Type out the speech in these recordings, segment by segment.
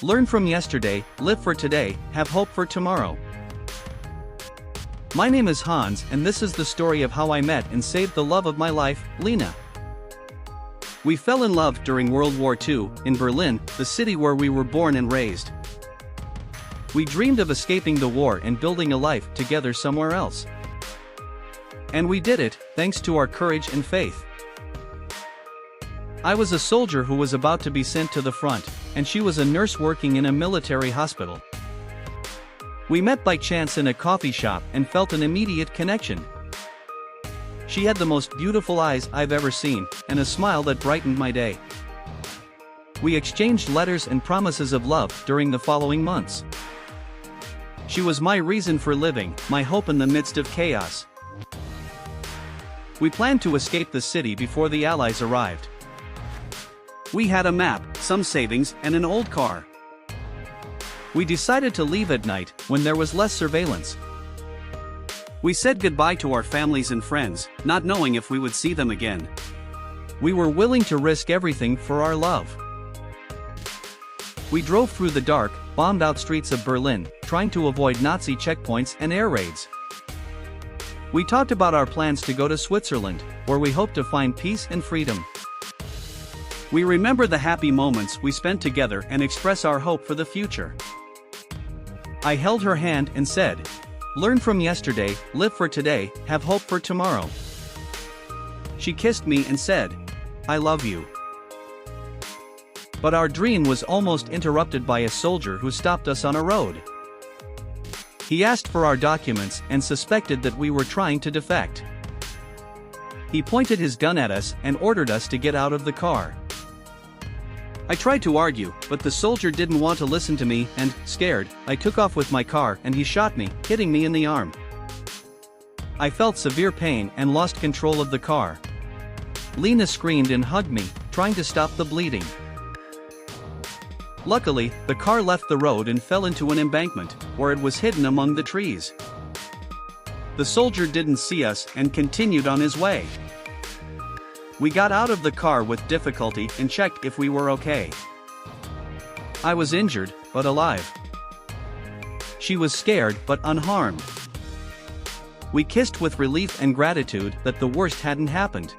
Learn from yesterday, live for today, have hope for tomorrow. My name is Hans, and this is the story of how I met and saved the love of my life, Lena. We fell in love during World War II, in Berlin, the city where we were born and raised. We dreamed of escaping the war and building a life together somewhere else. And we did it, thanks to our courage and faith. I was a soldier who was about to be sent to the front, and she was a nurse working in a military hospital. We met by chance in a coffee shop and felt an immediate connection. She had the most beautiful eyes I've ever seen, and a smile that brightened my day. We exchanged letters and promises of love during the following months. She was my reason for living, my hope in the midst of chaos. We planned to escape the city before the Allies arrived. We had a map, some savings, and an old car. We decided to leave at night, when there was less surveillance. We said goodbye to our families and friends, not knowing if we would see them again. We were willing to risk everything for our love. We drove through the dark, bombed-out streets of Berlin, trying to avoid Nazi checkpoints and air raids. We talked about our plans to go to Switzerland, where we hoped to find peace and freedom. We remember the happy moments we spent together and express our hope for the future. I held her hand and said, "Learn from yesterday, live for today, have hope for tomorrow." She kissed me and said, "I love you." But our dream was almost interrupted by a soldier who stopped us on a road. He asked for our documents and suspected that we were trying to defect. He pointed his gun at us and ordered us to get out of the car. I tried to argue, but the soldier didn't want to listen to me and, scared, I took off with my car and he shot me, hitting me in the arm. I felt severe pain and lost control of the car. Lena screamed and hugged me, trying to stop the bleeding. Luckily, the car left the road and fell into an embankment, where it was hidden among the trees. The soldier didn't see us and continued on his way. We got out of the car with difficulty and checked if we were okay. I was injured, but alive. She was scared but unharmed. We kissed with relief and gratitude that the worst hadn't happened.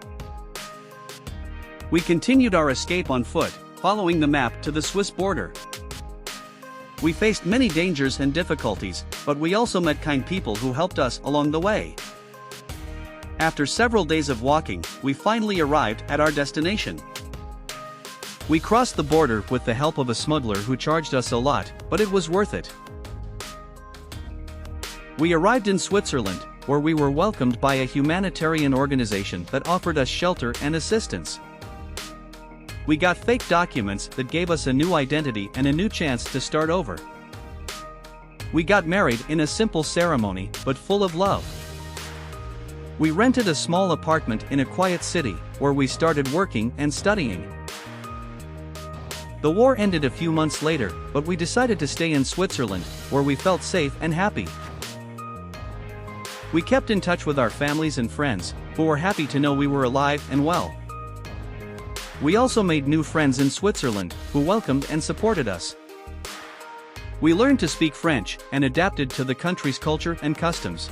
We continued our escape on foot, following the map to the Swiss border. We faced many dangers and difficulties, but we also met kind people who helped us along the way. After several days of walking, we finally arrived at our destination. We crossed the border with the help of a smuggler who charged us a lot, but it was worth it. We arrived in Switzerland, where we were welcomed by a humanitarian organization that offered us shelter and assistance. We got fake documents that gave us a new identity and a new chance to start over. We got married in a simple ceremony, but full of love. We rented a small apartment in a quiet city, where we started working and studying. The war ended a few months later, but we decided to stay in Switzerland, where we felt safe and happy. We kept in touch with our families and friends, who were happy to know we were alive and well. We also made new friends in Switzerland, who welcomed and supported us. We learned to speak French and adapted to the country's culture and customs.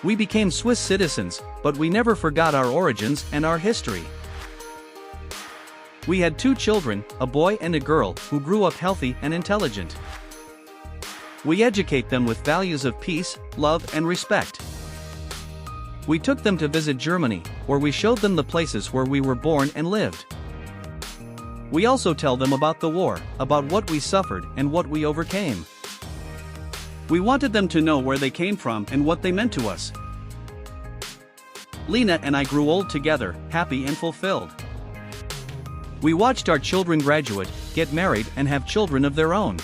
We became Swiss citizens, but we never forgot our origins and our history. We had 2 children, a boy and a girl, who grew up healthy and intelligent. We educate them with values of peace, love, and respect. We took them to visit Germany, where we showed them the places where we were born and lived. We also tell them about the war, about what we suffered and what we overcame. We wanted them to know where they came from and what they meant to us. Lena and I grew old together, happy and fulfilled. We watched our children graduate, get married, and have children of their own.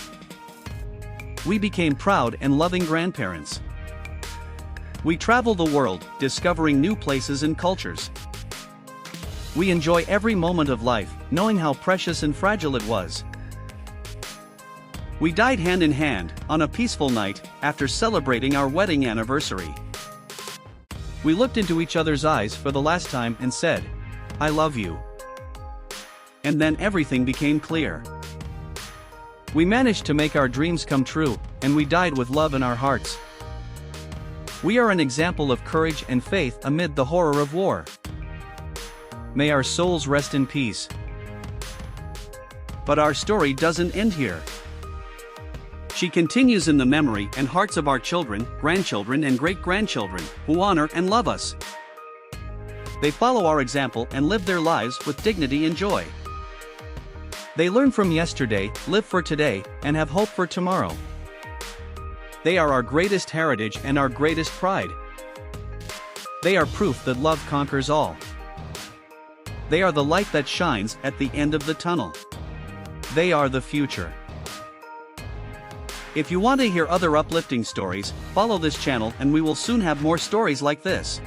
We became proud and loving grandparents. We travel the world, discovering new places and cultures. We enjoy every moment of life, knowing how precious and fragile it was. We died hand in hand, on a peaceful night, after celebrating our wedding anniversary. We looked into each other's eyes for the last time and said, "I love you." And then everything became clear. We managed to make our dreams come true, and we died with love in our hearts. We are an example of courage and faith amid the horror of war. May our souls rest in peace. But our story doesn't end here. She continues in the memory and hearts of our children, grandchildren, and great-grandchildren, who honor and love us. They follow our example and live their lives with dignity and joy. They learn from yesterday, live for today, and have hope for tomorrow. They are our greatest heritage and our greatest pride. They are proof that love conquers all. They are the light that shines at the end of the tunnel. They are the future. If you want to hear other uplifting stories, follow this channel and we will soon have more stories like this.